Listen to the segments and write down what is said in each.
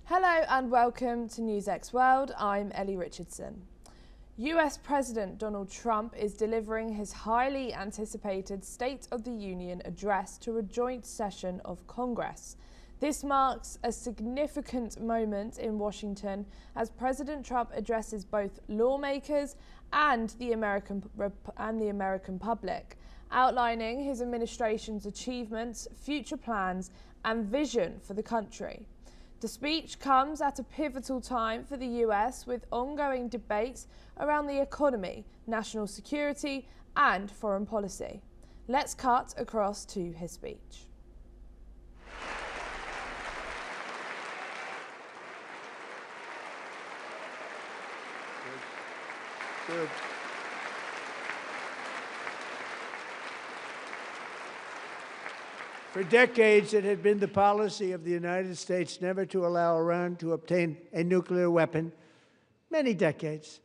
Hello and welcome to NewsX World. I'm Ellie Richardson. US President Donald Trump is delivering his highly anticipated State of the Union address to a joint session of Congress. This marks a significant moment in Washington as President Trump addresses both lawmakers and the American public, outlining his administration's achievements, future plans, and vision for the country. The speech comes at a pivotal time for the US, with ongoing debates around the economy, national security, and foreign policy. Let's cut across to his speech. Good. For decades, it had been the policy of the United States never to allow Iran to obtain a nuclear weapon. Many decades.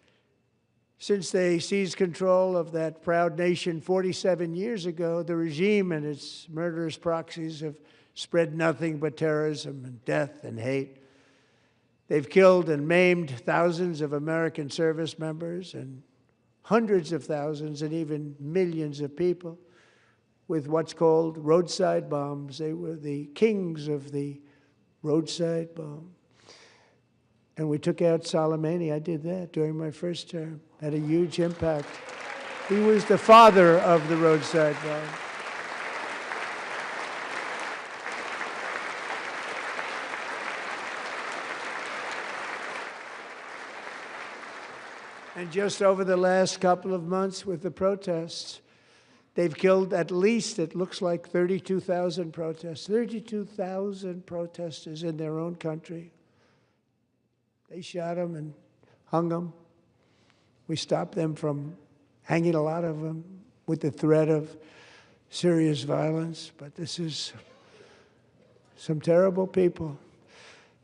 Since they seized control of that proud nation 47 years ago, the regime and its murderous proxies have spread nothing but terrorism and death and hate. They've killed and maimed thousands of American service members and hundreds of thousands and even millions of people with what's called roadside bombs. They were the kings of the roadside bomb. And we took out Soleimani. I did that during my first term. Had a huge impact. He was the father of the roadside bomb. And just over the last couple of months with the protests, they've killed at least, it looks like, 32,000 protesters. 32,000 protesters in their own country. They shot them and hung them. We stopped them from hanging a lot of them with the threat of serious violence. But this is some terrible people.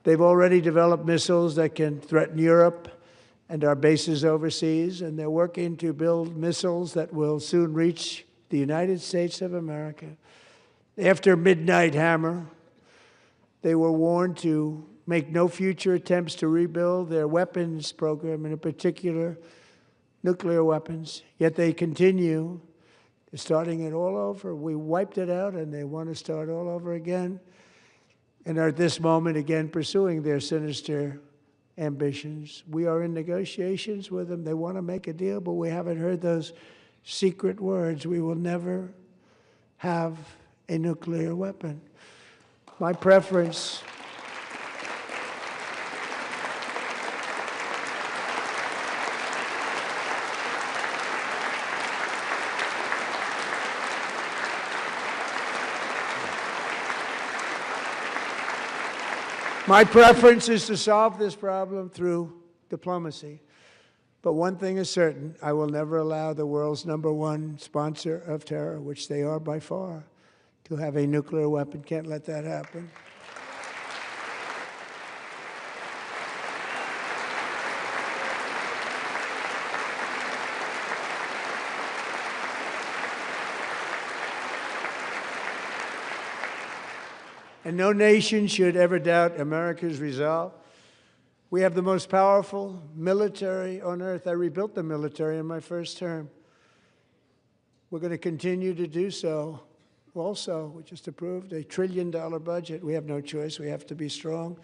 They've already developed missiles that can threaten Europe and our bases overseas, and they're working to build missiles that will soon reach the United States of America. After Midnight Hammer, they were warned to make no future attempts to rebuild their weapons program, and in particular, nuclear weapons. Yet they continue. They're starting it all over. We wiped it out, and they want to start all over again, and are at this moment again pursuing their sinister ambitions. We are in negotiations with them. They want to make a deal, but we haven't heard those secret words. We will never have a nuclear weapon. My preference is to solve this problem through diplomacy. But one thing is certain, I will never allow the world's #1 sponsor of terror, which they are by far, to have a nuclear weapon. Can't let that happen. And no nation should ever doubt America's resolve. We have the most powerful military on earth. I rebuilt the military in my first term. We're going to continue to do so. Also, we just approved a $1 trillion budget. We have no choice. We have to be strong,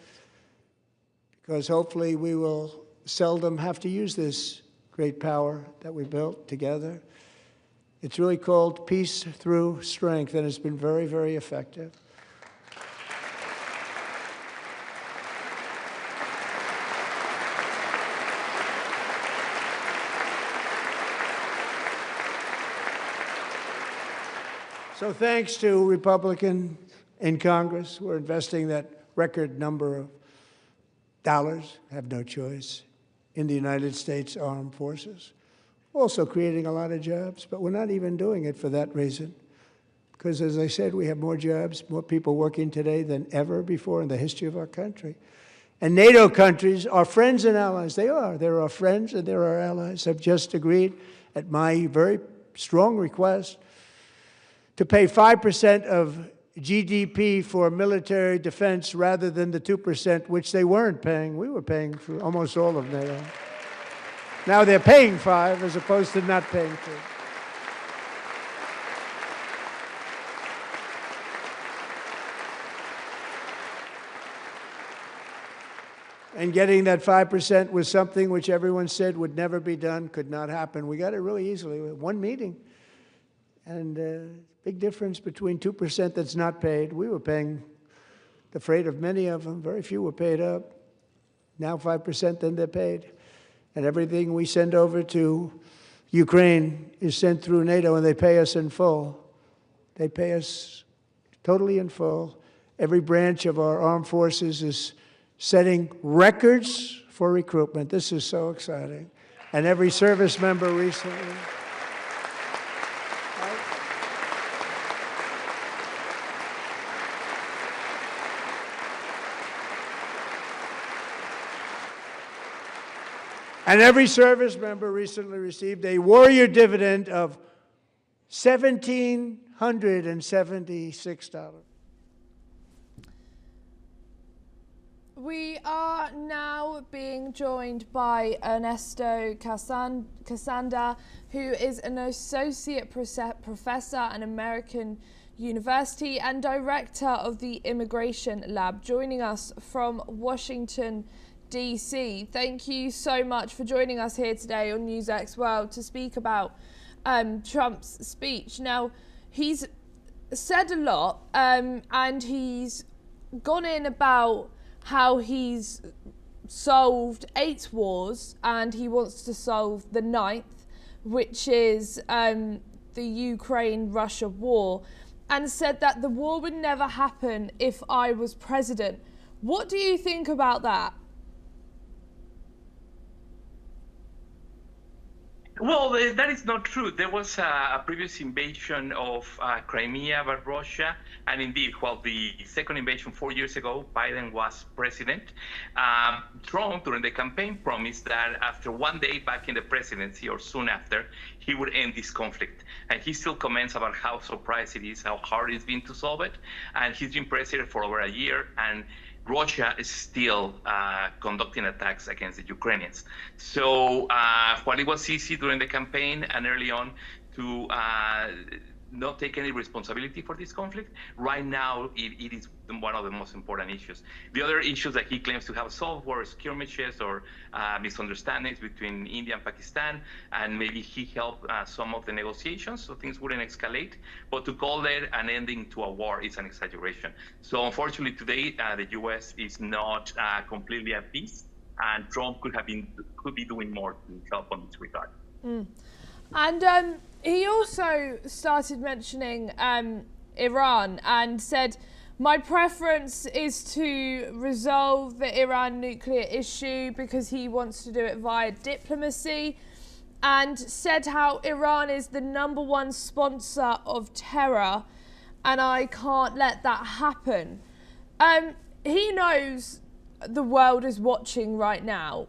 because hopefully we will seldom have to use this great power that we built together. It's really called peace through strength, and it's been very, very effective. So thanks to Republicans in Congress, we're investing that record number of dollars, have no choice, in the United States Armed Forces. Also creating a lot of jobs, but we're not even doing it for that reason. Because as I said, we have more jobs, more people working today than ever before in the history of our country. And NATO countries are friends and allies. They are. They're our friends and they're our allies. Have just agreed, at my very strong request, to pay 5% of GDP for military defense rather than the 2%, which they weren't paying. We were paying for almost all of NATO. Now they're paying 5 as opposed to not paying 2. And getting that 5% was something which everyone said would never be done, could not happen. We got it really easily with one meeting. And big difference between 2% that's not paid. We were paying the freight of many of them. Very few were paid up. Now 5%, then they're paid. And everything we send over to Ukraine is sent through NATO, and they pay us in full. They pay us totally in full. Every branch of our armed forces is setting records for recruitment. This is so exciting. And every service member recently. And every service member recently received a warrior dividend of $1,776. We are now being joined by Ernesto Casanda, who is an associate professor at an American university and director of the Immigration Lab, joining us from Washington, DC. Thank you so much for joining us here today on NewsX World to speak about Trump's speech. Now, he's said a lot and he's gone in about how he's solved 8 wars and he wants to solve the 9th, which is the Ukraine-Russia war, and said that the war would never happen if I was president. What do you think about that? Well, that is not true. There was a previous invasion of Crimea by Russia. And indeed, while the second invasion 4 years ago, Biden was president, Trump, during the campaign, promised that after 1 day back in the presidency or soon after, he would end this conflict. And he still comments about how surprised it is, how hard it's been to solve it. And he's been president for over a year. And Russia is still conducting attacks against the Ukrainians. So while it was easy during the campaign and early on to not take any responsibility for this conflict, right now it is one of the most important issues. The other issues that he claims to have solved were skirmishes or misunderstandings between India and Pakistan, and maybe he helped some of the negotiations so things wouldn't escalate. But to call that an ending to a war is an exaggeration. So unfortunately today, the U.S. is not completely at peace, and Trump could be doing more to help on this regard. And he also started mentioning Iran and said, my preference is to resolve the Iran nuclear issue because he wants to do it via diplomacy, and said how Iran is the #1 sponsor of terror and I can't let that happen. He knows the world is watching right now.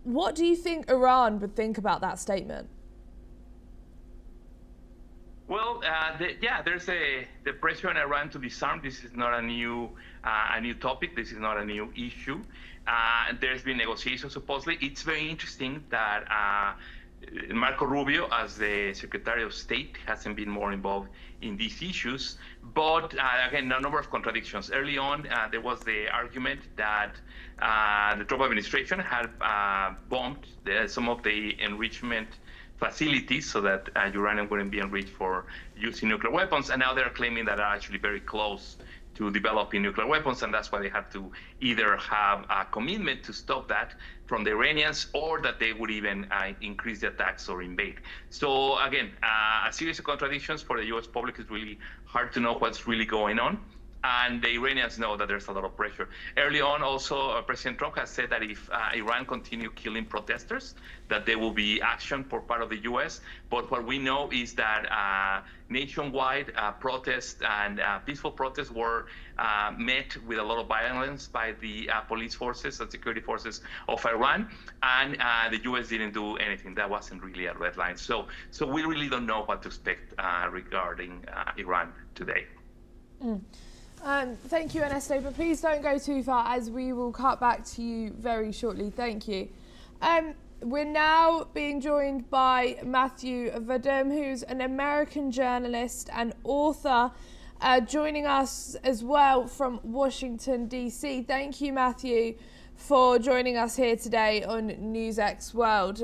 What do you think Iran would think about that statement? Well, there's the pressure on Iran to disarm. This is not a new topic. This is not a new issue. There's been negotiations, supposedly. It's very interesting that Marco Rubio, as the Secretary of State, hasn't been more involved in these issues. But again, a number of contradictions. Early on, there was the argument that the Trump administration had bombed some of the enrichment facilities so that uranium wouldn't be enriched for using nuclear weapons. And now they're claiming that they're actually very close to developing nuclear weapons, and that's why they have to either have a commitment to stop that from the Iranians, or that they would even increase the attacks or invade. So again, a series of contradictions. For the US public, it's really hard to know what's really going on. And the Iranians know that there's a lot of pressure. Early on, also, President Trump has said that if Iran continue killing protesters, that there will be action for part of the U.S. But what we know is that nationwide protests and peaceful protests were met with a lot of violence by the police forces and security forces of Iran, and the U.S. didn't do anything. That wasn't really a red line. So we really don't know what to expect regarding Iran today. Thank you, Ernesto, but please don't go too far as we will cut back to you very shortly. Thank you. We're now being joined by Matthew Vadum, who's an American journalist and author, joining us as well from Washington, D.C. Thank you, Matthew, for joining us here today on NewsX World.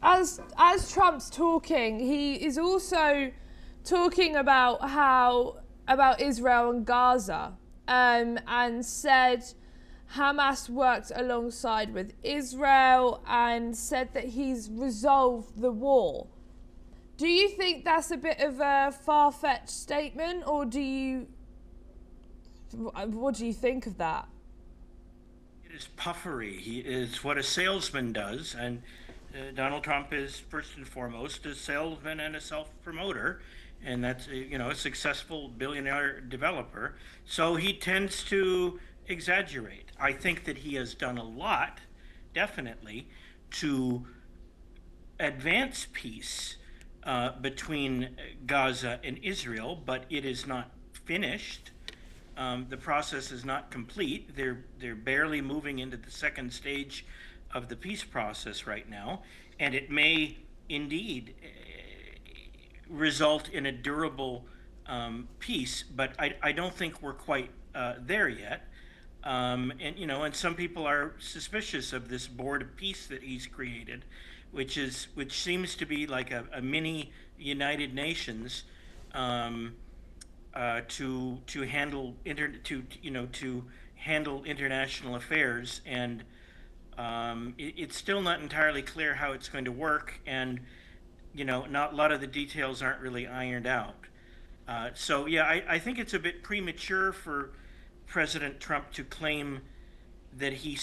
As Trump's talking, he is also talking about about Israel and Gaza, and said Hamas worked alongside with Israel and said that he's resolved the war. Do you think that's a bit of a far-fetched statement, or what do you think of that? It is puffery. He is what a salesman does, and Donald Trump is first and foremost a salesman and a self-promoter, and that's a successful billionaire developer. So he tends to exaggerate. I think that he has done a lot, definitely, to advance peace between Gaza and Israel, but it is not finished. The process is not complete. They're barely moving into the second stage of the peace process right now, and it may indeed result in a durable peace, but I don't think we're quite there yet. And some people are suspicious of this board of peace that he's created, which seems to be like a mini United Nations to handle international affairs, and it's still not entirely clear how it's going to work, and not a lot of the details aren't really ironed out. So I think it's a bit premature for President Trump to claim that he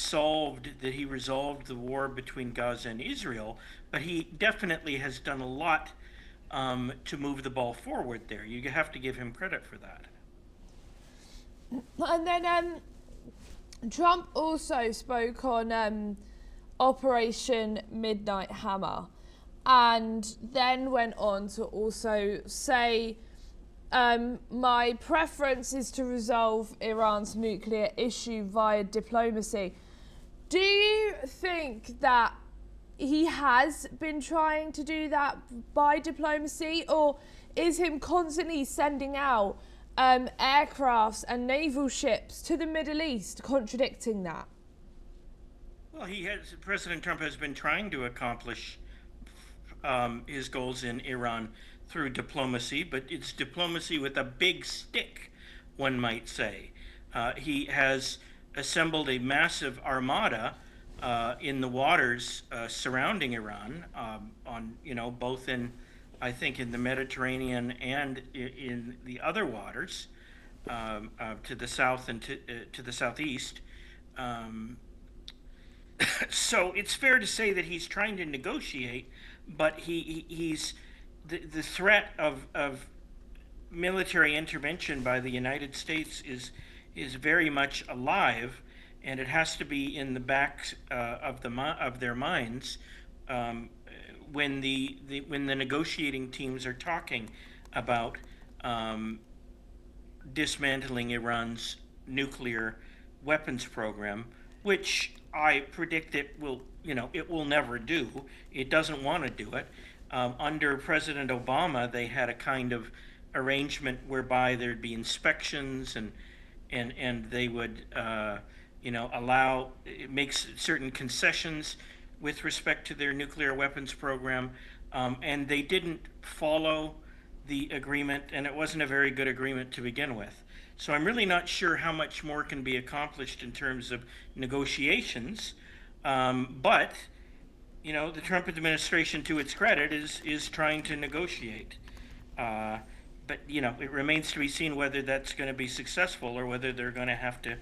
resolved the war between Gaza and Israel, but he definitely has done a lot to move the ball forward there. You have to give him credit for that. And then Trump also spoke on Operation Midnight Hammer, and then went on to also say, my preference is to resolve Iran's nuclear issue via diplomacy. Do you think that he has been trying to do that by diplomacy, or is him constantly sending out aircrafts and naval ships to the Middle East contradicting that? Well, President Trump has been trying to accomplish his goals in Iran through diplomacy, but it's diplomacy with a big stick, one might say. He has assembled a massive armada in the waters surrounding Iran, both in the Mediterranean and in the other waters to the south and to the southeast. So it's fair to say that he's trying to negotiate, but he's the threat of military intervention by the United States is very much alive, and it has to be in the backs of their minds when the negotiating teams are talking about dismantling Iran's nuclear weapons program, which I predict it will never do. It doesn't want to do it. Under President Obama, they had a kind of arrangement whereby there'd be inspections and they would make certain concessions with respect to their nuclear weapons program, and they didn't follow the agreement, and it wasn't a very good agreement to begin with. So I'm really not sure how much more can be accomplished in terms of negotiations, but the Trump administration, to its credit, is trying to negotiate. But it remains to be seen whether that's going to be successful, or whether they're going to have to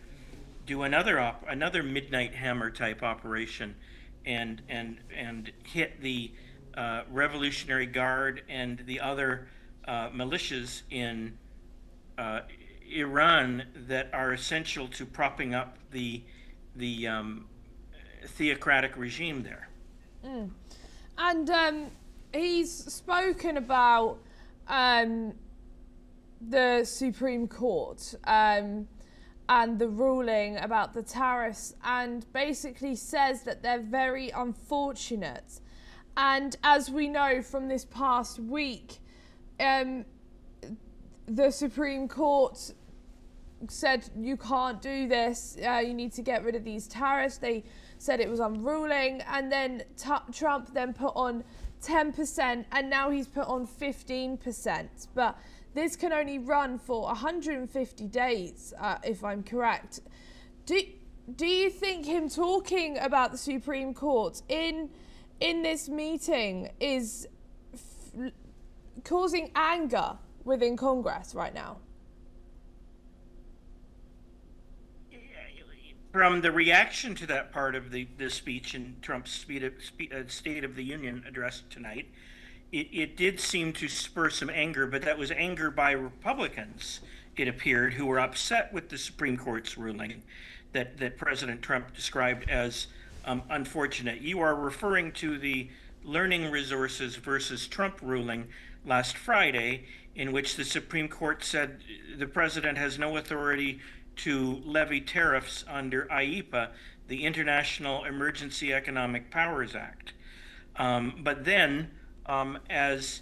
do another midnight hammer type operation and hit the Revolutionary Guard and the other militias in Iran that are essential to propping up the theocratic regime there. And he's spoken about the Supreme Court and the ruling about the tariffs, and basically says that they're very unfortunate. And as we know from this past week, the Supreme Court said you can't do this, you need to get rid of these tariffs. They said it was unruling, and then Trump then put on 10%, and now he's put on 15%. But this can only run for 150 days, if I'm correct. Do you think him talking about the Supreme Court in this meeting is causing anger within Congress right now? From the reaction to that part of the speech in Trump's State of the Union address tonight, it did seem to spur some anger, but that was anger by Republicans, it appeared, who were upset with the Supreme Court's ruling that President Trump described as unfortunate. You are referring to the Learning Resources versus Trump ruling last Friday, in which the Supreme Court said the president has no authority to levy tariffs under IEEPA, the International Emergency Economic Powers Act. But then, as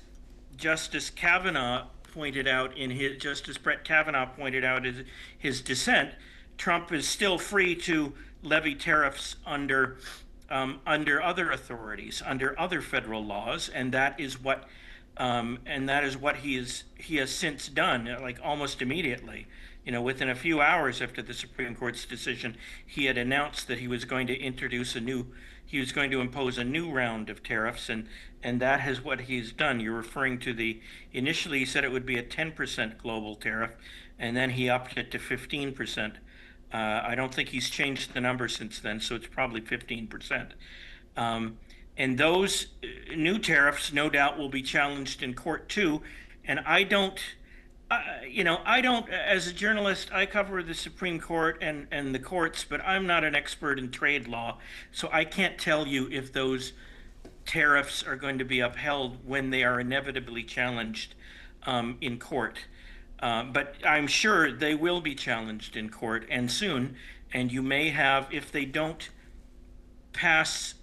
Justice Kavanaugh pointed out Justice Brett Kavanaugh pointed out in his dissent, Trump is still free to levy tariffs under other authorities, under other federal laws, and that is what he has since done, like almost immediately. Within a few hours after the Supreme Court's decision, he had announced that he was going to impose a new round of tariffs, and that is what he's done. You're referring to initially he said it would be a 10% global tariff, and then he upped it to 15%. I don't think he's changed the number since then, so it's probably 15%. And those new tariffs, no doubt, will be challenged in court too. And I don't, as a journalist, I cover the Supreme Court and the courts, but I'm not an expert in trade law. So I can't tell you if those tariffs are going to be upheld when they are inevitably challenged in court. But I'm sure they will be challenged in court, and soon. And you may have, if they don't pass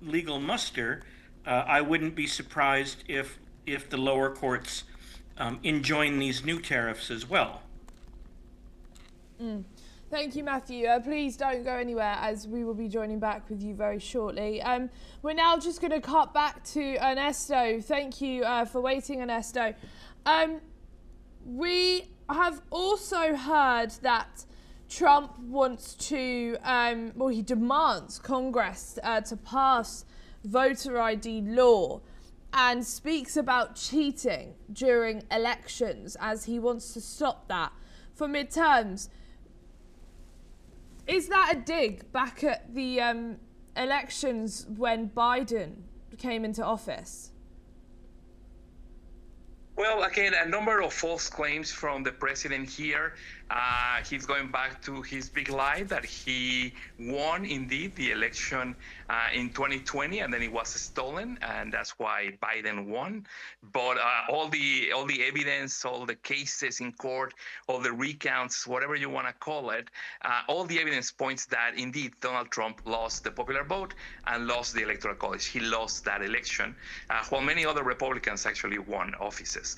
legal muster, I wouldn't be surprised if the lower courts enjoin these new tariffs as well. Thank you, Matthew. Please don't go anywhere, as we will be joining back with you very shortly. We're now just going to cut back to Ernesto. Thank you for waiting, Ernesto. We have also heard that Trump wants to, he demands Congress to pass voter ID law, and speaks about cheating during elections, as he wants to stop that for midterms. Is that a dig back at the elections when Biden came into office? Well, again, a number of false claims from the president here. He's going back to his big lie that he won, indeed, the election in 2020, and then it was stolen, and that's why Biden won. But all the evidence, all the cases in court, all the recounts, whatever you want to call it, all the evidence points that, indeed, Donald Trump lost the popular vote and lost the Electoral College. He lost that election, while many other Republicans actually won offices.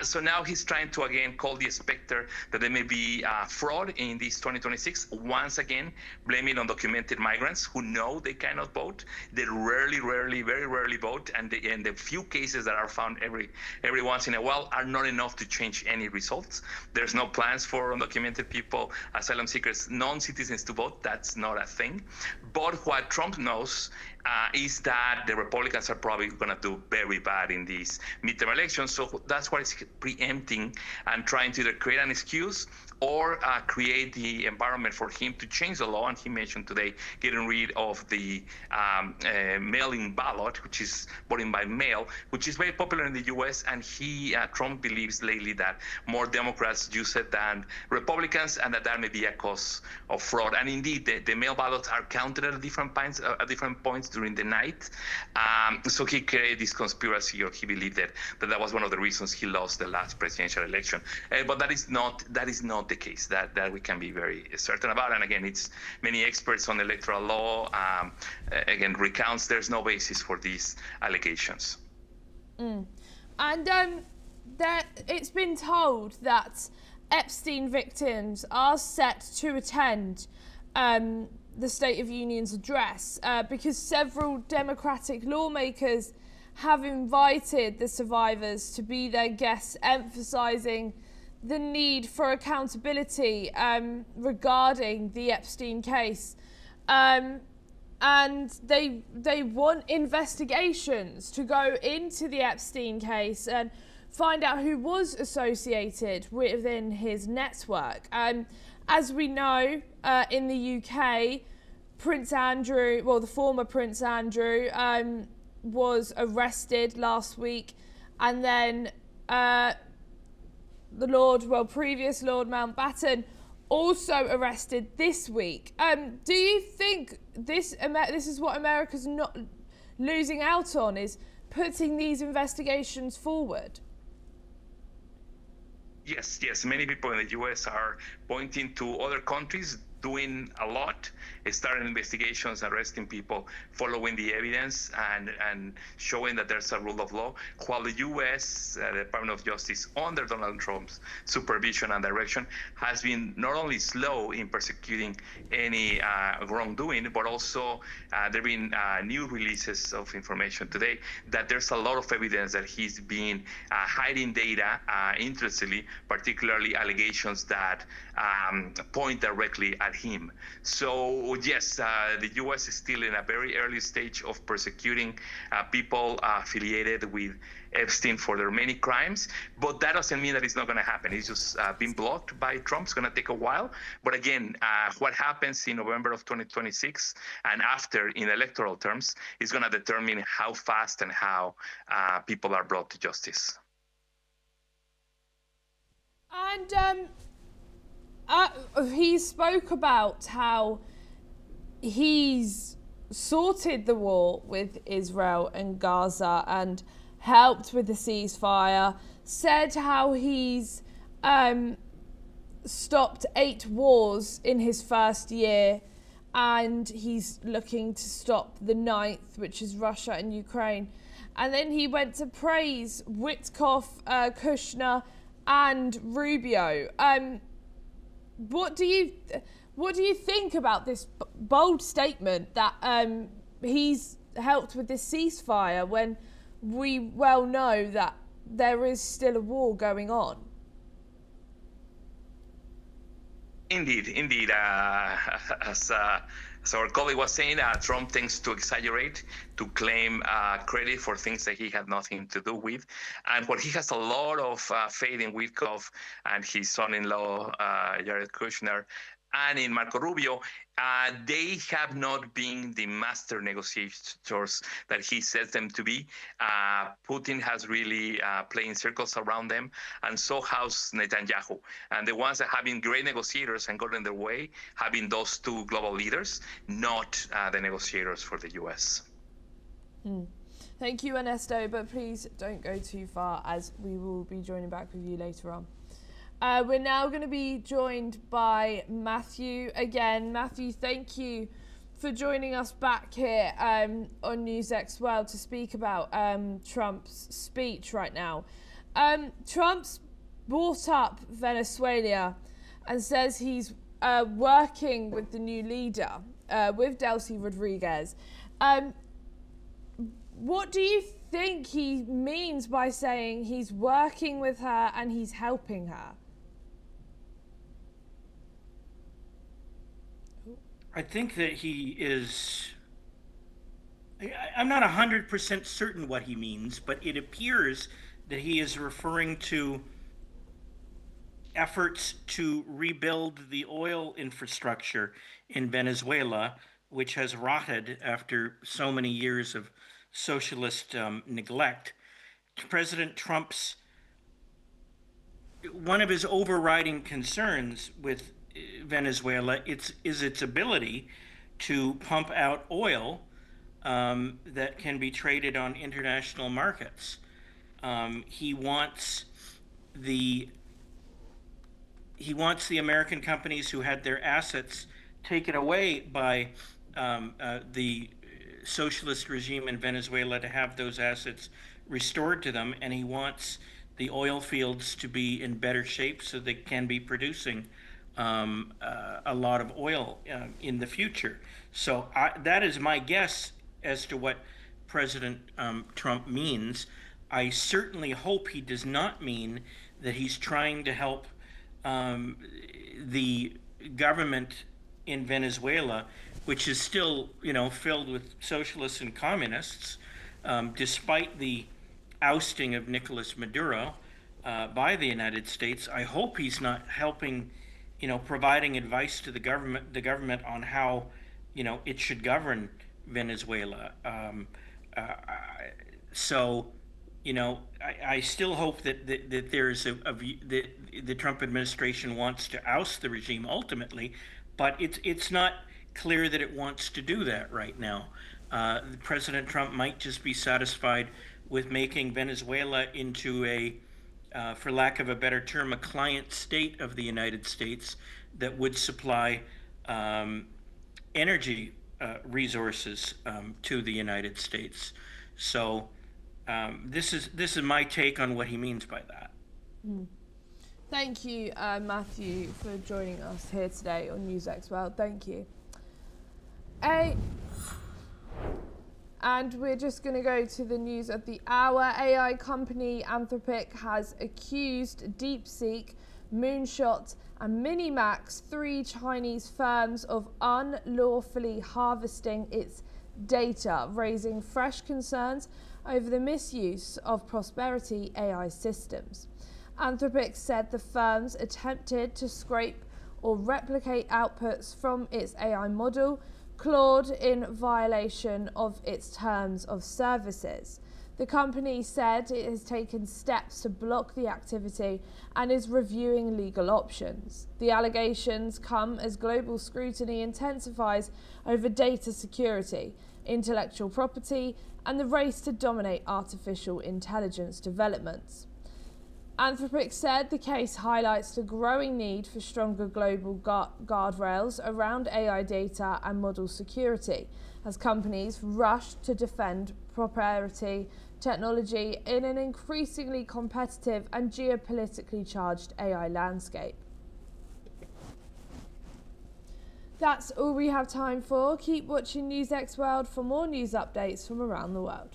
So now he's trying to, again, call the specter that there may be fraud in this 2026, once again blaming undocumented migrants who know they cannot vote. They very rarely vote, and the few cases that are found every once in a while are not enough to change any results. There's no plans for undocumented people, asylum seekers, non-citizens to vote. That's not a thing. But what Trump knows is that the Republicans are probably going to do very bad in these midterm elections. So that's why he's preempting and trying to either create an excuse or create the environment for him to change the law. And he mentioned today getting rid of the mail-in ballot, which is voting by mail, which is very popular in the U.S. And Trump believes lately that more Democrats use it than Republicans, and that may be a cause of fraud. And indeed, the mail ballots are counted at different points during the night. So he created this conspiracy, or he believed that was one of the reasons he lost the last presidential election. But that is not the case. That we can be very certain about. And again, it's many experts on electoral law again recounts there's no basis for these allegations. And it's been told that Epstein victims are set to attend the State of Union's address because several Democratic lawmakers have invited the survivors to be their guests, emphasising the need for accountability regarding the Epstein case. And they want investigations to go into the Epstein case and find out who was associated within his network. As we know, in the UK, Prince Andrew, the former Prince Andrew, was arrested last week, and then previous Lord Mountbatten also arrested this week. Do you think this is what America's not losing out on, is putting these investigations forward? Yes. Many people in the U.S. are pointing to other countries doing a lot, starting investigations, arresting people, following the evidence, and showing that there's a rule of law. While the U.S. The Department of Justice, under Donald Trump's supervision and direction, has been not only slow in persecuting any wrongdoing, but also there have been new releases of information today that there's a lot of evidence that he's been hiding data, interestingly, particularly allegations that point directly at him. So yes, the U.S. is still in a very early stage of persecuting people affiliated with Epstein for their many crimes, but that doesn't mean that it's not going to happen. It's just been blocked by Trump. It's going to take a while. But again, what happens in November of 2026 and after in electoral terms is going to determine how fast and how people are brought to justice. And he spoke about how he's sorted the war with Israel and Gaza and helped with the ceasefire, said how he's stopped 8 wars in his first year, and he's looking to stop the 9th, which is Russia and Ukraine. And then he went to praise Witkoff, Kushner and Rubio. What do you think about this bold statement that he's helped with this ceasefire when we well know that there is still a war going on? Indeed. As our colleague was saying, Trump tends to exaggerate, to claim credit for things that he had nothing to do with. And what he has a lot of faith in Witkoff and his son-in-law, Jared Kushner, and in Marco Rubio, they have not been the master negotiators that he says them to be. Putin has really playing circles around them, and so has Netanyahu. And the ones that have been great negotiators and gotten their way have been those two global leaders, not the negotiators for the U.S. Thank you, Ernesto, but please don't go too far, as we will be joining back with you later on. We're now going to be joined by Matthew again. Matthew, thank you for joining us back here on NewsX World to speak about Trump's speech right now. Trump's brought up Venezuela and says he's working with the new leader, with Delcy Rodriguez. What do you think he means by saying he's working with her and he's helping her? I think that he is... I'm not 100% certain what he means, but it appears that he is referring to efforts to rebuild the oil infrastructure in Venezuela, which has rotted after so many years of socialist neglect. President Trump's... one of his overriding concerns with Venezuela is its ability to pump out oil that can be traded on international markets. He wants the American companies who had their assets taken away by the socialist regime in Venezuela to have those assets restored to them, and he wants the oil fields to be in better shape so they can be producing a lot of oil in the future. So that is my guess as to what President Trump means. I certainly hope he does not mean that he's trying to help the government in Venezuela, which is still, filled with socialists and communists, despite the ousting of Nicolas Maduro by the United States. I hope he's not helping, providing advice to the government on how, it should govern Venezuela. So, I still hope that there's a view that the Trump administration wants to oust the regime ultimately, but it's not clear that it wants to do that right now. President Trump might just be satisfied with making Venezuela into a, for lack of a better term, a client state of the United States that would supply energy resources to the United States. So this is my take on what he means by that. Thank you, Matthew, for joining us here today on NewsX World. Thank you. And we're just going to go to the news of the hour. AI company Anthropic has accused DeepSeek, Moonshot and Minimax, 3 Chinese firms, of unlawfully harvesting its data, raising fresh concerns over the misuse of Prosperity AI systems. Anthropic said the firms attempted to scrape or replicate outputs from its AI model, Claude, in violation of its terms of services. The company said it has taken steps to block the activity and is reviewing legal options. The allegations come as global scrutiny intensifies over data security, intellectual property, and the race to dominate artificial intelligence developments. Anthropic said the case highlights the growing need for stronger global guardrails around AI data and model security, as companies rush to defend proprietary technology in an increasingly competitive and geopolitically charged AI landscape. That's all we have time for. Keep watching NewsX World for more news updates from around the world.